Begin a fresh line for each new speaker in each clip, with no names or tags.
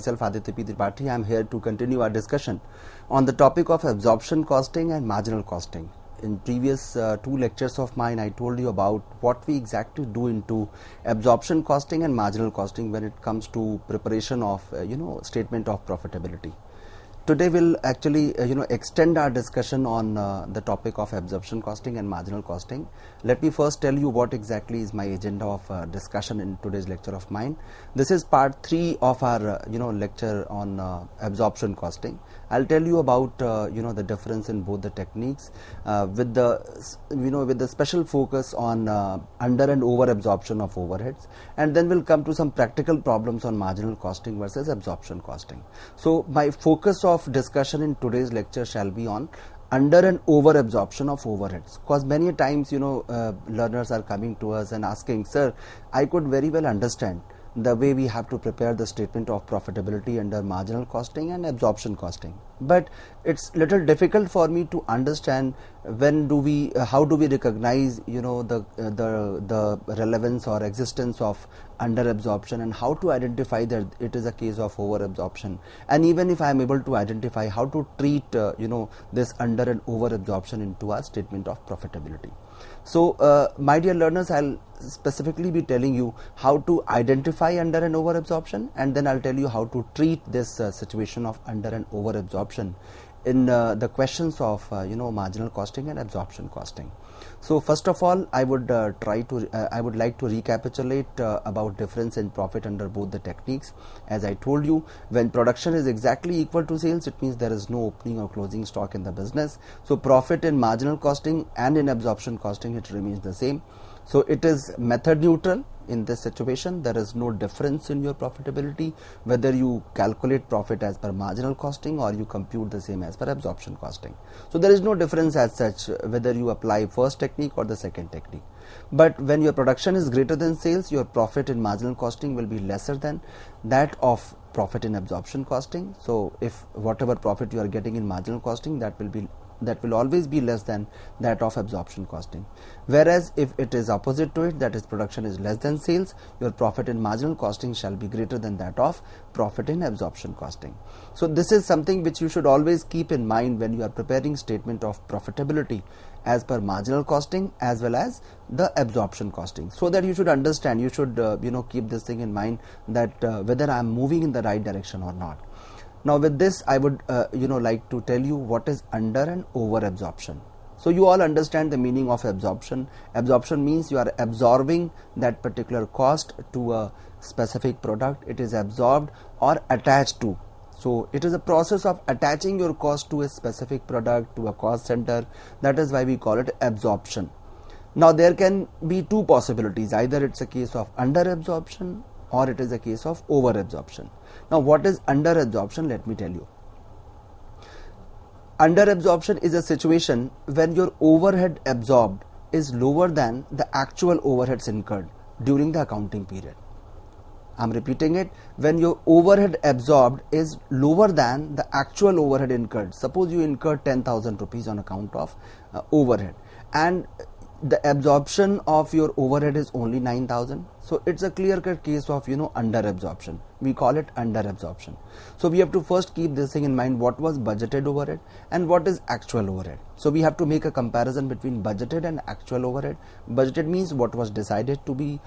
myself Aditya P. Tripathi. I am here to continue our discussion on the topic of absorption costing and marginal costing. In previous two lectures of mine, I told you about what we exactly do into absorption costing and marginal costing when it comes to preparation of statement of profitability. Today we'll actually extend our discussion on the topic of absorption costing and marginal costing. Let me first tell you what exactly is my agenda of discussion in today's lecture of mine. This is part 3 of our lecture on absorption costing. I'll tell you about the difference in both the techniques with the special focus on under and over absorption of overheads, and then we'll come to some practical problems on marginal costing versus absorption costing. So my focus of discussion in today's lecture shall be on under and over absorption of overheads, because many times learners are coming to us and asking, sir, I could very well understand the way we have to prepare the statement of profitability under marginal costing and absorption costing, but it's little difficult for me to understand how do we recognize the relevance or existence of under absorption, and how to identify that it is a case of over absorption, and even if I am able to identify, how to treat this under and over absorption into our statement of profitability. So my dear learners, I'll specifically be telling you how to identify under and over absorption, and then I'll tell you how to treat this situation of under and over absorption in the questions of marginal costing and absorption costing. So first of all, I would like to recapitulate about difference in profit under both the techniques. As I told you, when production is exactly equal to sales, it means there is no opening or closing stock in the business. So profit in marginal costing and in absorption costing, it remains the same. So it is method neutral. In this situation, there is no difference in your profitability whether you calculate profit as per marginal costing or you compute the same as per absorption costing. So there is no difference as such whether you apply first technique or the second technique. But when your production is greater than sales, your profit in marginal costing will be lesser than that of profit in absorption costing. So if whatever profit you are getting in marginal costing, that will always be less than that of absorption costing. Whereas if it is opposite to it, that is production is less than sales, your profit in marginal costing shall be greater than that of profit in absorption costing. So this is something which you should always keep in mind when you are preparing statement of profitability as per marginal costing as well as the absorption costing, so that you should understand, you should keep this thing in mind, that whether I am moving in the right direction or not. Now with this, I would like to tell you what is under and over absorption. So you all understand the meaning of absorption. Absorption means you are absorbing that particular cost to a specific product. It is absorbed or attached to. So it is a process of attaching your cost to a specific product, to a cost center. That is why we call it absorption. Now there can be two possibilities. Either it's a case of under absorption or it is a case of over absorption. Now what is under absorption? Let me tell you. Under absorption is a situation when your overhead absorbed is lower than the actual overheads incurred during the accounting period. I'm repeating it. When your overhead absorbed is lower than the actual overhead incurred. Suppose you incurred 10,000 rupees on account of overhead, and the absorption of your overhead is only 9,000. So it's a clear-cut case of under absorption. We call it under absorption. So we have to first keep this thing in mind, what was budgeted overhead and what is actual overhead. So we have to make a comparison between budgeted and actual overhead. Budgeted means what was decided to be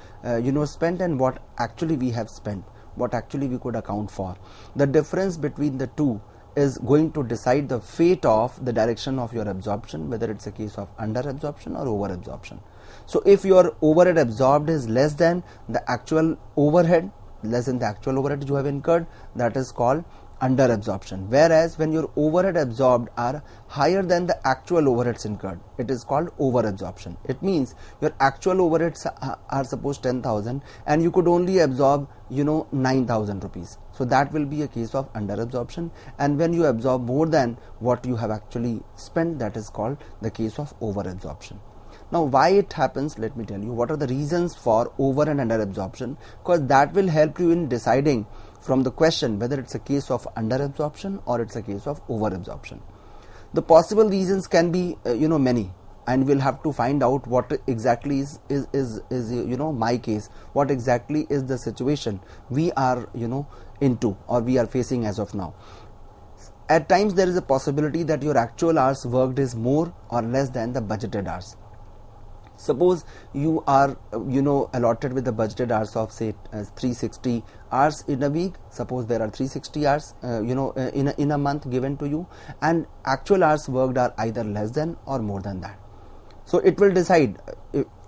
spent, and what actually we have spent, what actually we could account for. The difference between the two is going to decide the fate of the direction of your absorption, whether it's a case of under absorption or over absorption. So if your overhead absorbed is less than the actual overhead, you have incurred, that is called under absorption. Whereas when your overhead absorbed are higher than the actual overheads incurred, it is called over absorption. It means your actual overheads are suppose 10,000 and you could only absorb 9,000 rupees. So that will be a case of under absorption, and when you absorb more than what you have actually spent, that is called the case of over absorption. Now why it happens, let me tell you what are the reasons for over and under absorption, because that will help you in deciding from the question whether it's a case of under absorption or it's a case of over absorption. The possible reasons can be many, and we'll have to find out what exactly is my case, what exactly is the situation we are into, or we are facing as of now. At times there is a possibility that your actual hours worked is more or less than the budgeted hours. Suppose you are allotted with the budgeted hours of say 360 hours in a week. Suppose there are 360 hours in a month given to you, and actual hours worked are either less than or more than that. So it will decide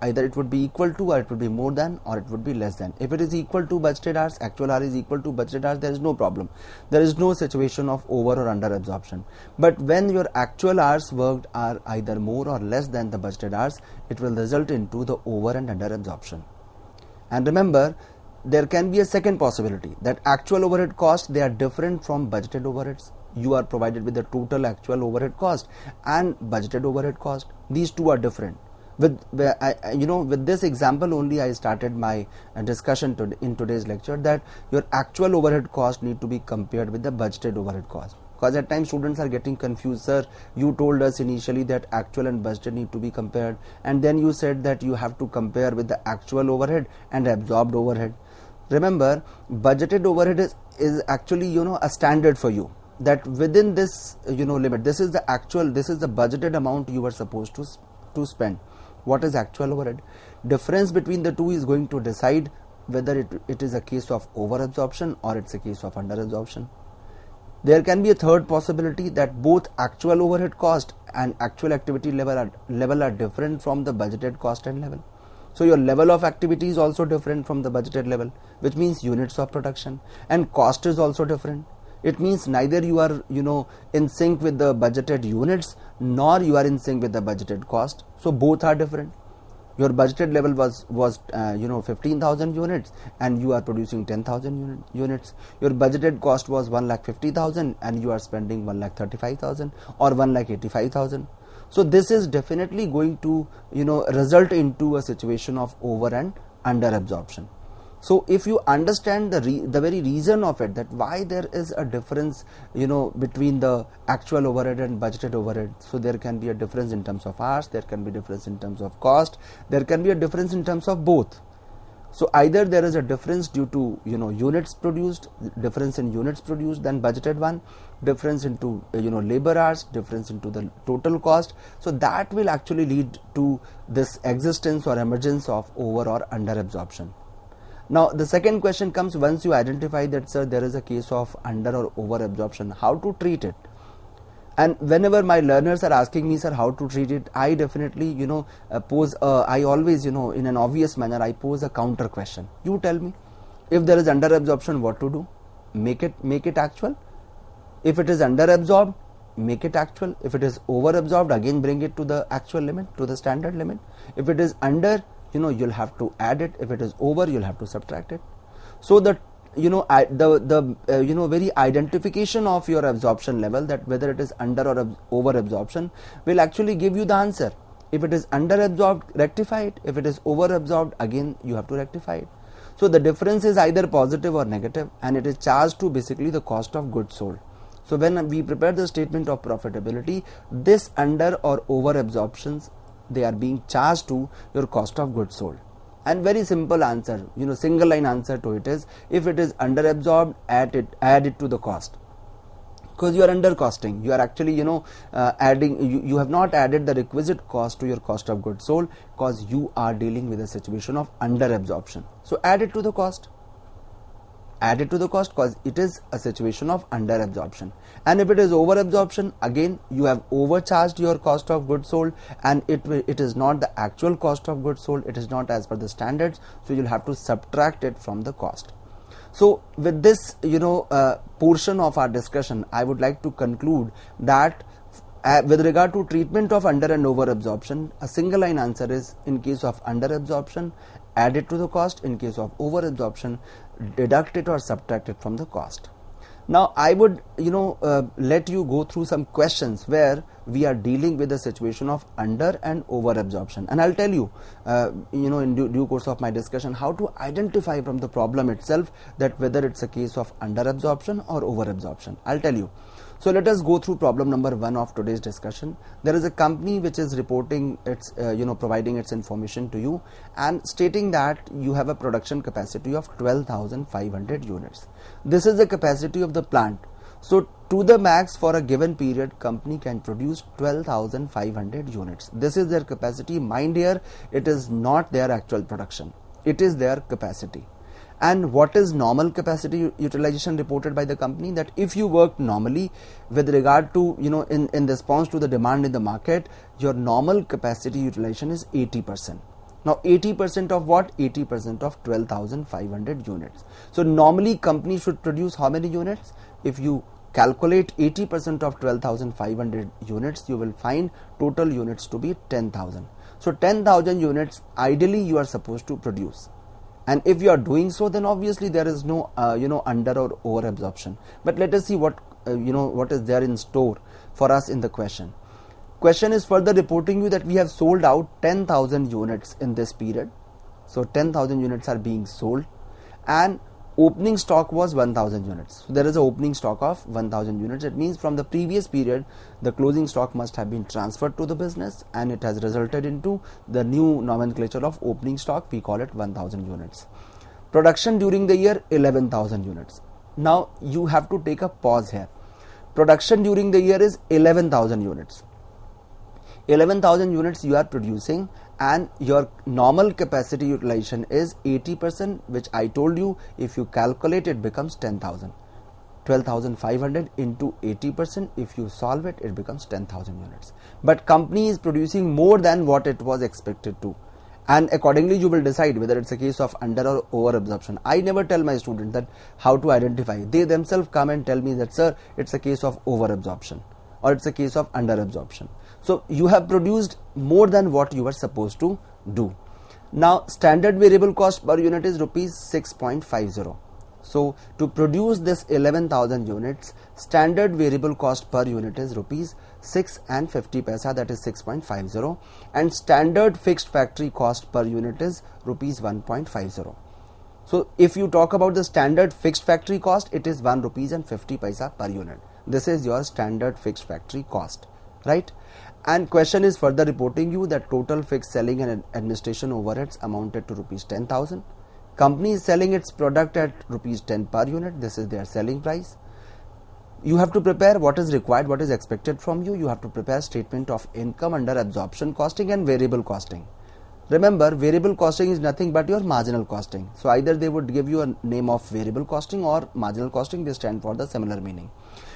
either it would be equal to, or it would be more than, or it would be less than. If it is equal to budgeted hours, actual hour is equal to budgeted hours, there is no problem. There is no situation of over or under absorption. But when your actual hours worked are either more or less than the budgeted hours, it will result into the over and under absorption. And remember, there can be a second possibility that actual overhead costs, they are different from budgeted overheads. You are provided with the total actual overhead cost and budgeted overhead cost. These two are different. With this example only I started my discussion in today's lecture, that your actual overhead cost need to be compared with the budgeted overhead cost. Because at times students are getting confused. Sir, you told us initially that actual and budgeted need to be compared, and then you said that you have to compare with the actual overhead and absorbed overhead. Remember, budgeted overhead is actually a standard for you, that within this limit, this is the budgeted amount you were supposed to spend. What is actual overhead? Difference between the two is going to decide whether it is a case of over absorption or it's a case of under absorption. There can be a third possibility that both actual overhead cost and actual activity level are different from the budgeted cost and level. So your level of activity is also different from the budgeted level, which means units of production, and cost is also different. It means neither you are in sync with the budgeted units, nor you are in sync with the budgeted cost. So both are different. Your budgeted level was 15,000 units, and you are producing 10,000 units. Your budgeted cost was 1,50,000, and you are spending 1,35,000 or 1,85,000. So this is definitely going to result into a situation of over and under absorption. So if you understand the very reason of it, that why there is a difference between the actual overhead and budgeted overhead, so there can be a difference in terms of hours, there can be difference in terms of cost, there can be a difference in terms of both. So either there is a difference due to units produced, difference in units produced than budgeted one, difference into labor hours, difference into the total cost. So that will actually lead to this existence or emergence of over or under absorption. Now the second question comes, once you identify that, sir, there is a case of under or over absorption, how to treat it? And whenever my learners are asking me, sir, how to treat it, I definitely I always in an obvious manner I pose a counter question. You tell me, if there is under absorption, what to do? Make it actual. If it is under absorbed, make it actual. If it is over absorbed, again bring it to the actual limit, to the standard limit. If it is under, you'll have to add it. If it is over, you'll have to subtract it. So the very identification of your absorption level, that whether it is under or over absorption, will actually give you the answer. If it is under absorbed, rectify it. If it is over absorbed, again you have to rectify it. So the difference is either positive or negative, and it is charged to basically the cost of goods sold. So when we prepare the statement of profitability, this under or over absorptions, they are being charged to your cost of goods sold. And very simple answer, single line answer to it is, if it is under absorbed, add it to the cost. Because you are under costing, you are actually adding, you have not added the requisite cost to your cost of goods sold, because you are dealing with a situation of under absorption. So add it to the cost. Add it to the cost, because it is a situation of under absorption. And if it is over absorption, again you have overcharged your cost of goods sold, and it is not the actual cost of goods sold, it is not as per the standards, so you'll have to subtract it from the cost. So with this portion of our discussion, I would like to conclude that with regard to treatment of under and over absorption, a single line answer is, in case of under absorption, add it to the cost. In case of over absorption, deduct it or subtract it from the cost. Now I would let you go through some questions where we are dealing with the situation of under and over absorption, and I'll tell you in due course of my discussion how to identify from the problem itself that whether it's a case of under absorption or over absorption. I'll tell you. So let us go through problem number 1 of today's discussion. There is a company which is reporting its, providing its information to you and stating that you have a production capacity of 12,500 units. This is the capacity of the plant. So to the max for a given period, company can produce 12,500 units. This is their capacity. Mind here, it is not their actual production. It is their capacity. And what is normal capacity utilization reported by the company? That if you work normally with regard to, in response to the demand in the market, your normal capacity utilization is 80%. Now 80% of what? 80% of 12,500 units. So normally company should produce how many units? If you calculate 80% of 12,500 units, you will find total units to be 10,000. So 10,000 units ideally you are supposed to produce. And if you are doing so, then obviously there is no under or over absorption. But let us see what what is there in store for us in the question. Question is further reporting you that we have sold out 10,000 units in this period. So 10,000 units are being sold and opening stock was 1,000 units. So there is an opening stock of 1,000 units. It means from the previous period, the closing stock must have been transferred to the business and it has resulted into the new nomenclature of opening stock. We call it 1,000 units. Production during the year, 11,000 units. Now you have to take a pause here. Production during the year is 11,000 units. 11,000 units you are producing and your normal capacity utilization is 80%, which I told you if you calculate it becomes 10,000. 12,500 into 80%, if you solve it, it becomes 10,000 units. But company is producing more than what it was expected to. And accordingly you will decide whether it's a case of under or over absorption. I never tell my students that how to identify. They themselves come and tell me that, sir, it's a case of over absorption or it's a case of under absorption. So you have produced more than what you were supposed to do. Now standard variable cost per unit is rupees 6.50. So to produce this 11,000 units, standard variable cost per unit is rupees 6 and 50 paisa, that is 6.50, and standard fixed factory cost per unit is rupees 1.50. So if you talk about the standard fixed factory cost, it is 1 rupees and 50 paisa per unit. This is your standard fixed factory cost, right? And question is further reporting you that total fixed selling and administration overheads amounted to rupees 10,000. Company is selling its product at rupees 10 per unit. This is their selling price. You have to prepare what is required, what is expected from you. You have to prepare statement of income under absorption costing and variable costing. Remember, variable costing is nothing but your marginal costing. So either they would give you a name of variable costing or marginal costing. They stand for the similar meaning.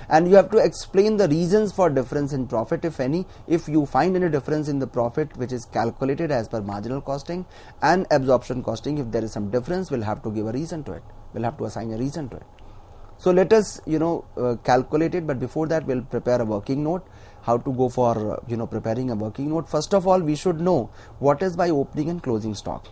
And you have to explain the reasons for difference in profit, if any. If you find any difference in the profit which is calculated as per marginal costing and absorption costing, if there is some difference, we'll have to give a reason to it. We'll have to assign a reason to it. So let us calculate it, but before that we'll prepare a working note. How to go for preparing a working note? First of all, we should know what is my opening and closing stock.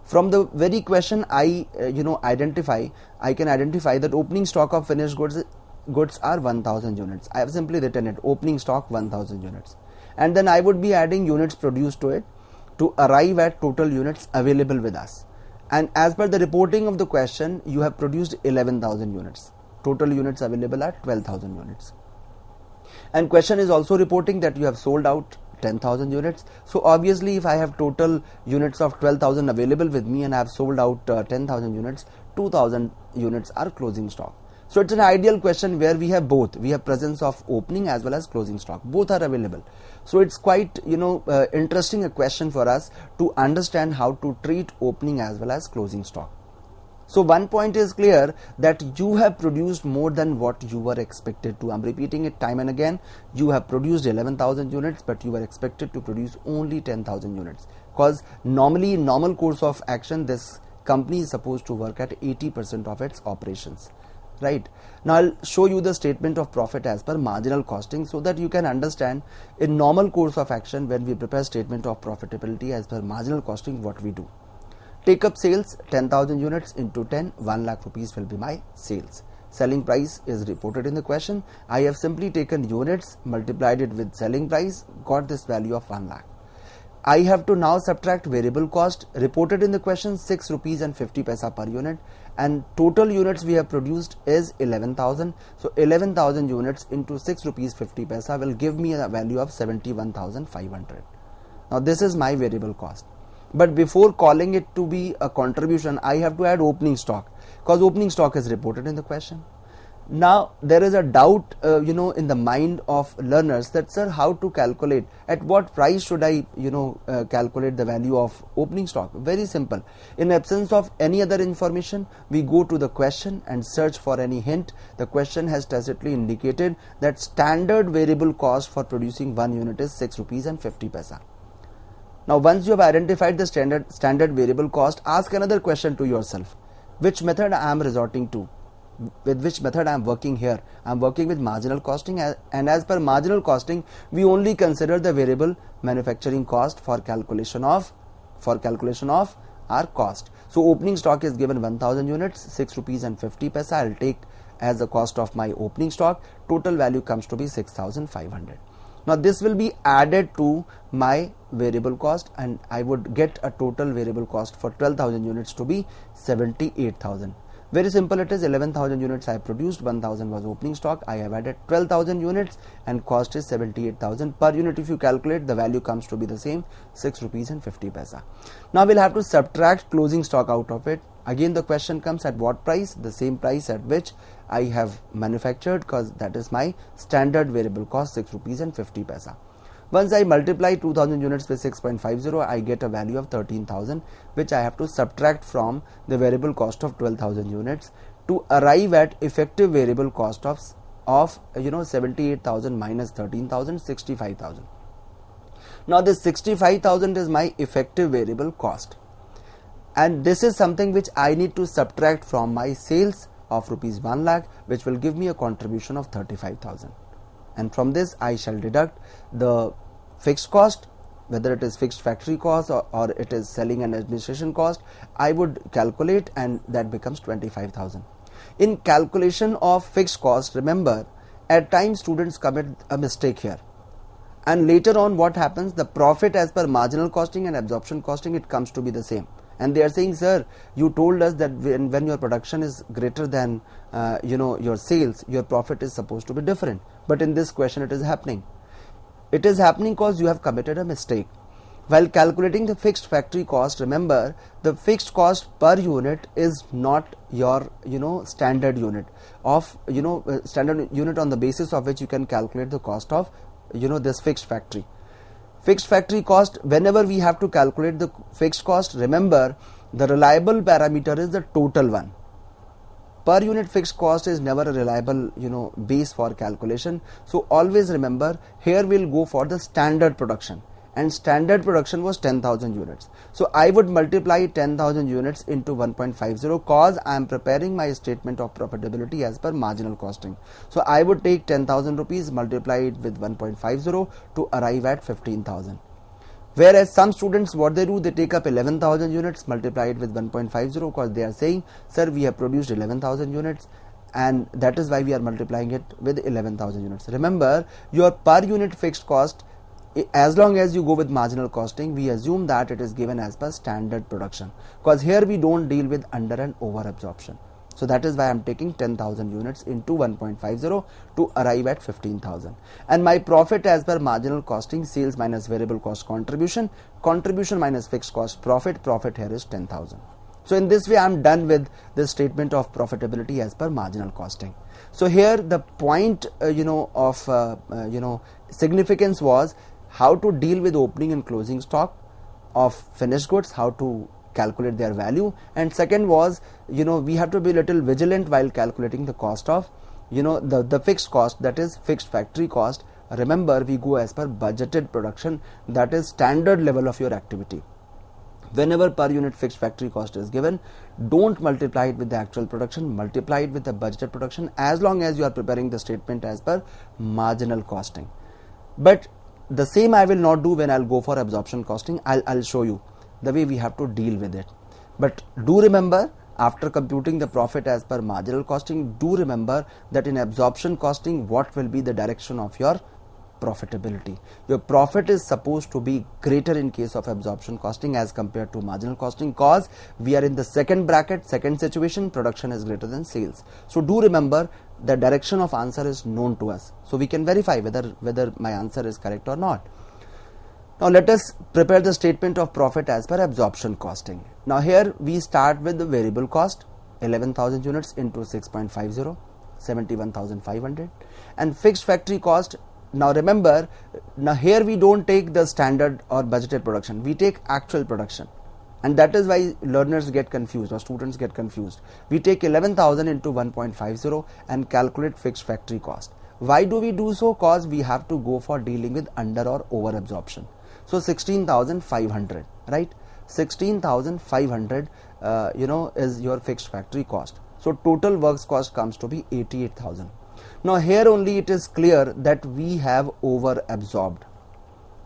From the very question I can identify that opening stock of finished goods are 1,000 units. I have simply written it, opening stock 1,000 units, and then I would be adding units produced to it to arrive at total units available with us. And as per the reporting of the question, you have produced 11,000 units. Total units available are 12,000 units. And question is also reporting that you have sold out 10,000 units. So obviously if I have total units of 12,000 available with me and I have sold out 10,000 units, 2,000 units are closing stock. So it's an ideal question where we have both. We have presence of opening as well as closing stock. Both are available. So it's quite interesting a question for us to understand how to treat opening as well as closing stock. So one point is clear that you have produced more than what you were expected to. I'm repeating it time and again. You have produced 11,000 units, but you were expected to produce only 10,000 units. Because normally in normal course of action, this company is supposed to work at 80% of its operations. Right. Now I'll show you the statement of profit as per marginal costing so that you can understand in normal course of action when we prepare statement of profitability as per marginal costing what we do. Take up sales 10,000 units into 10, 1 lakh rupees will be my sales. Selling price is reported in the question. I have simply taken units, multiplied it with selling price, got this value of 1 lakh. I have to now subtract variable cost reported in the question 6 rupees and 50 paisa per unit, and total units we have produced is 11,000. So 11,000 units into 6 rupees 50 paisa will give me a value of 71,500. Now this is my variable cost. But before calling it to be a contribution, I have to add opening stock, because opening stock is reported in the question. Now there is a doubt in the mind of learners that, sir, how to calculate, at what price should I calculate the value of opening stock? Very simple. In absence of any other information, we go to the question and search for any hint. The question has tacitly indicated that standard variable cost for producing 1 unit is 6 rupees and 50 paisa. Now once you have identified the standard variable cost, ask another question to yourself: which method I am resorting to? With which method I am working here? I am working with marginal costing, and as per marginal costing, we only consider the variable manufacturing cost for calculation of our cost. So opening stock is given 1000 units, 6 rupees and 50 paisa. I will take as the cost of my opening stock. Total value comes to be 6,500. Now this will be added to my variable cost, and I would get a total variable cost for 12,000 units to be 78,000. Very simple it is. 11,000 units I produced, 1,000 was opening stock. I have added 12,000 units and cost is 78,000 per unit. If you calculate, the value comes to be the same, 6 rupees and 50 paisa. Now we'll have to subtract closing stock out of it. Again the question comes, at what price? The same price at which I have manufactured, because that is my standard variable cost, 6 rupees and 50 paisa. Once I multiply 2000 units with 6.50, I get a value of 13,000, which I have to subtract from the variable cost of 12,000 units to arrive at effective variable cost of 78,000 minus 13,000, 65,000. Now this 65,000 is my effective variable cost, and this is something which I need to subtract from my sales of rupees 1 lakh, which will give me a contribution of 35,000. And from this I shall deduct the fixed cost, whether it is fixed factory cost or it is selling and administration cost. I would calculate, and that becomes 25,000. In calculation of fixed cost, remember, at times students commit a mistake here, and later on what happens, the profit as per marginal costing and absorption costing, it comes to be the same. And they are saying, sir, you told us that when your production is greater than your sales, your profit is supposed to be different. But in this question it is happening. It is happening because you have committed a mistake. While calculating the fixed factory cost, remember, the fixed cost per unit is not your standard unit of standard unit on the basis of which you can calculate the cost of this fixed factory. Fixed factory cost, whenever we have to calculate the fixed cost, remember, the reliable parameter is the total one. Per unit fixed cost is never a reliable base for calculation. So always remember, here we'll go for the standard production, and standard production was 10,000 units. So I would multiply 10,000 units into 1.50, cause I am preparing my statement of profitability as per marginal costing. So I would take 10,000 rupees, multiply it with 1.50 to arrive at 15,000. Whereas some students, what they do, they take up 11,000 units, multiply it with 1.50, because they are saying, sir, we have produced 11,000 units, and that is why we are multiplying it with 11,000 units. Remember, your per unit fixed cost, as long as you go with marginal costing, we assume that it is given as per standard production, because here we don't deal with under and over absorption. So that is why I am taking 10,000 units into 1.50 to arrive at 15,000. And my profit as per marginal costing, sales minus variable cost contribution, contribution minus fixed cost profit here is 10,000. So in this way I am done with the statement of profitability as per marginal costing. So here the point of significance was how to deal with opening and closing stock of finished goods, how to calculate their value, and second was we have to be a little vigilant while calculating the cost of the fixed cost, that is fixed factory cost. Remember, we go as per budgeted production, that is standard level of your activity. Whenever per unit fixed factory cost is given, don't multiply it with the actual production, multiply it with the budgeted production, as long as you are preparing the statement as per marginal costing. But the same I will not do when I'll go for absorption costing. I'll show you the way we have to deal with it. But do remember, after computing the profit as per marginal costing, do remember that in absorption costing, what will be the direction of your profitability. Your profit is supposed to be greater in case of absorption costing as compared to marginal costing, because we are in the second bracket, second situation, production is greater than sales. So do remember, the direction of answer is known to us, so we can verify whether my answer is correct or not. Now let us prepare the statement of profit as per absorption costing. Now here we start with the variable cost, 11,000 units into 6.50, 71,500, and fixed factory cost. Now remember, now here we don't take the standard or budgeted production, we take actual production, and that is why learners get confused or students get confused. We take 11,000 into 1.50 and calculate fixed factory cost. Why do we do so? Cause we have to go for dealing with under or over absorption. So 16,500, right? 16,500 is your fixed factory cost. So total works cost comes to be 88,000. Now here only it is clear that we have over absorbed,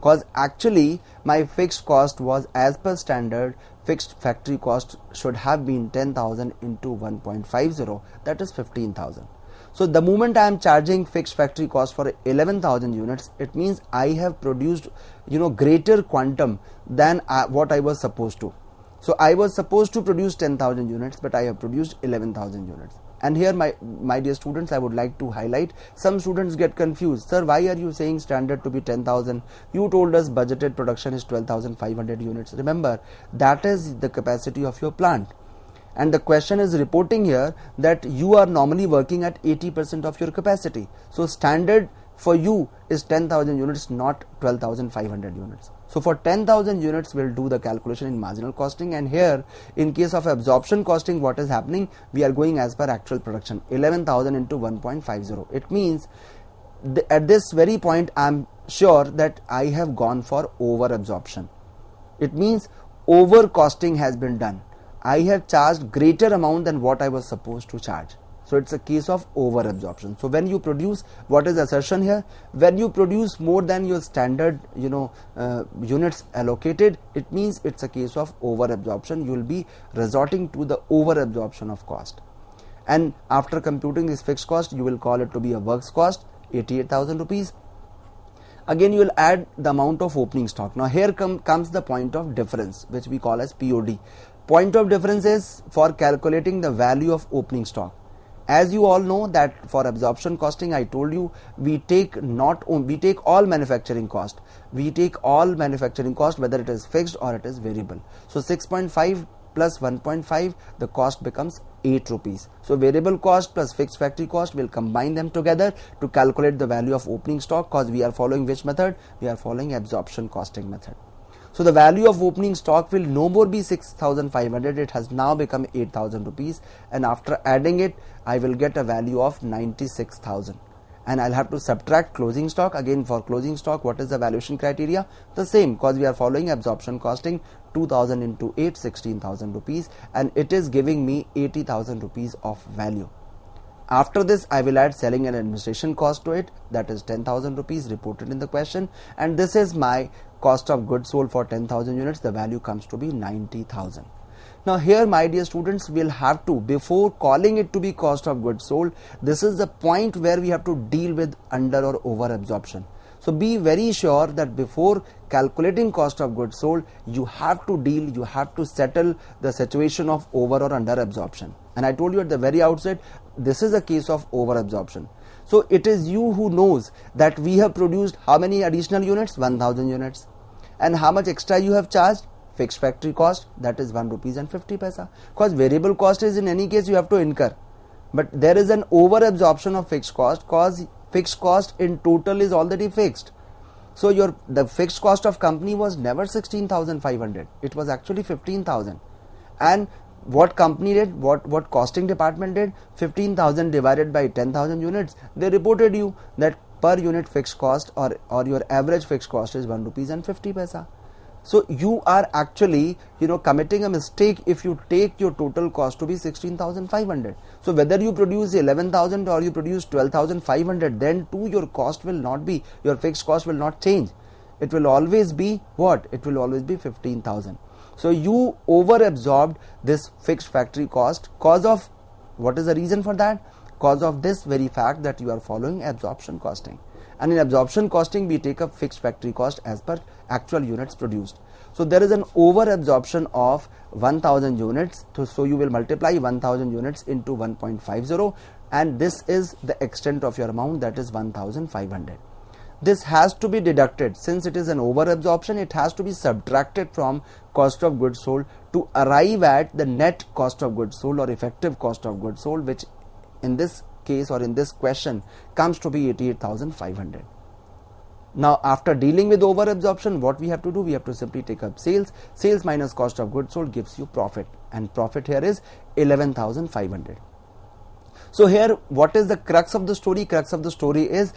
cause actually my fixed cost was, as per standard, fixed factory cost should have been 10,000 into 1.50, that is 15,000. So the moment I am charging fixed factory cost for 11,000 units, it means I have produced greater quantum than what I was supposed to. So I was supposed to produce 10,000 units, but I have produced 11,000 units. And here my dear students, I would like to highlight, some students get confused. Sir, why are you saying standard to be 10,000? You told us budgeted production is 12,500 units. Remember, that is the capacity of your plant. And the question is reporting here that you are normally working at 80% of your capacity. So standard for you is 10,000 units, not 12,500 units. So for 10,000 units, we'll do the calculation in marginal costing. And here, in case of absorption costing, what is happening? We are going as per actual production, 11,000 into 1.50. It means at this very point, I'm sure that I have gone for over absorption. It means over costing has been done. I have charged greater amount than what I was supposed to charge. So it's a case of over absorption. So when you produce, what is assertion here? When you produce more than your standard units allocated, it means it's a case of over absorption. You will be resorting to the over absorption of cost. And after computing this fixed cost, you will call it to be a works cost, 88,000 rupees. Again, you will add the amount of opening stock. Now here comes the point of difference, which we call as POD. Point of difference is for calculating the value of opening stock. As you all know that for absorption costing, I told you we take all manufacturing cost. We take all manufacturing cost, whether it is fixed or it is variable. So 6.5 plus 1.5, the cost becomes 8 rupees. So variable cost plus fixed factory cost, will combine them together to calculate the value of opening stock, because we are following which method? We are following absorption costing method. So the value of opening stock will no more be 6,500, it has now become 8,000 rupees, and after adding it, I will get a value of 96,000. And I'll have to subtract closing stock. Again, for closing stock, what is the valuation criteria? The same, because we are following absorption costing, 2,000 into 8, 16,000 rupees, and it is giving me 80,000 rupees of value. After this, I will add selling and administration cost to it, that is 10,000 rupees reported in the question, and this is my cost of goods sold for 10,000 units. The value comes to be 90,000. Now here, my dear students, we'll have to, before calling it to be cost of goods sold, this is the point where we have to deal with under or over absorption. So be very sure that before calculating cost of goods sold, you have to settle the situation of over or under absorption. And I told you at the very outset, this is a case of over absorption. So it is you who knows that we have produced how many additional units? 1,000 units. And how much extra you have charged? Fixed factory cost, that is 1 rupees and 50 paisa. Because variable cost is in any case you have to incur. But there is an over absorption of fixed cost, because fixed cost in total is already fixed. So the fixed cost of company was never 16,500. It was actually 15,000. And what company did, what costing department did? 15,000 divided by 10,000 units. They reported you that per unit fixed cost or your average fixed cost is 1 rupees and 50 paisa. So you are actually committing a mistake if you take your total cost to be 16,500. So whether you produce 11,000 or you produce 12,500, then too your cost will not be, your fixed cost will not change. It will always be what? It will always be 15,000. So you over absorbed this fixed factory cost, cause of, what is the reason for that? Cause of this very fact that you are following absorption costing. and in absorption costing we take up fixed factory cost as per actual units produced. So there is an over absorption of 1000 units, so you will multiply 1000 units into 1.50, and this is the extent of your amount, that is 1500. This has to be deducted. Since it is an over absorption, it has to be subtracted from cost of goods sold to arrive at the net cost of goods sold or effective cost of goods sold, which in this case or in this question comes to be 88,500. Now after dealing with over absorption, what we have to do, we have to simply take up sales. Sales minus cost of goods sold gives you profit, and profit here is 11,500. So here what is the crux of the story? Crux of the story is,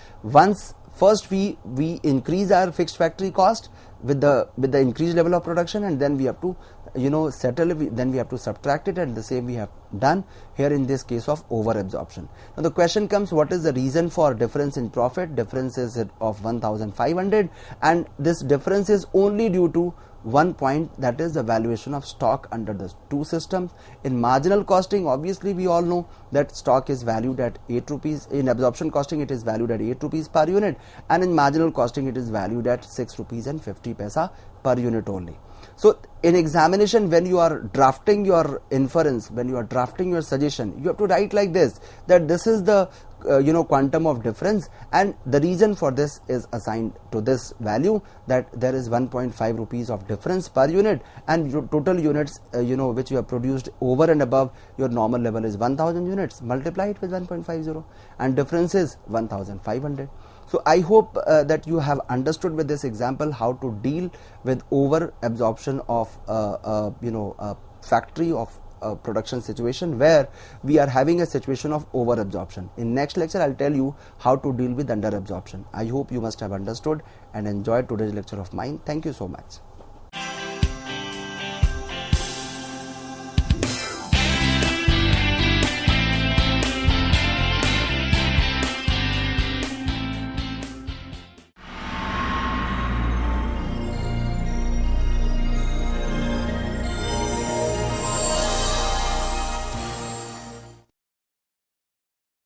first we increase our fixed factory cost with the increased level of production, and then we have to settle it, then we have to subtract it, and the same we have done here in this case of over absorption. Now the question comes, what is the reason for difference in profit? Difference is of 1500, and this difference is only due to one point, that is the valuation of stock under the two systems. In marginal costing, obviously we all know that stock is valued at 8 rupees. In absorption costing it is valued at 8 rupees per unit, and in marginal costing it is valued at 6 rupees and 50 paisa per unit only. So in examination, when you are drafting your inference, when you are drafting your suggestion, you have to write like this, that this is the quantum of difference, and the reason for this is assigned to this value, that there is 1.5 rupees of difference per unit, and your total units which you have produced over and above your normal level is 1000 units. Multiply it with 1.50, and difference is 1500. So I hope that you have understood with this example how to deal with over absorption of a factory of production situation where we are having a situation of over absorption. In next lecture I'll tell you how to deal with under absorption. I hope you must have understood and enjoyed today's lecture of mine. Thank you so much.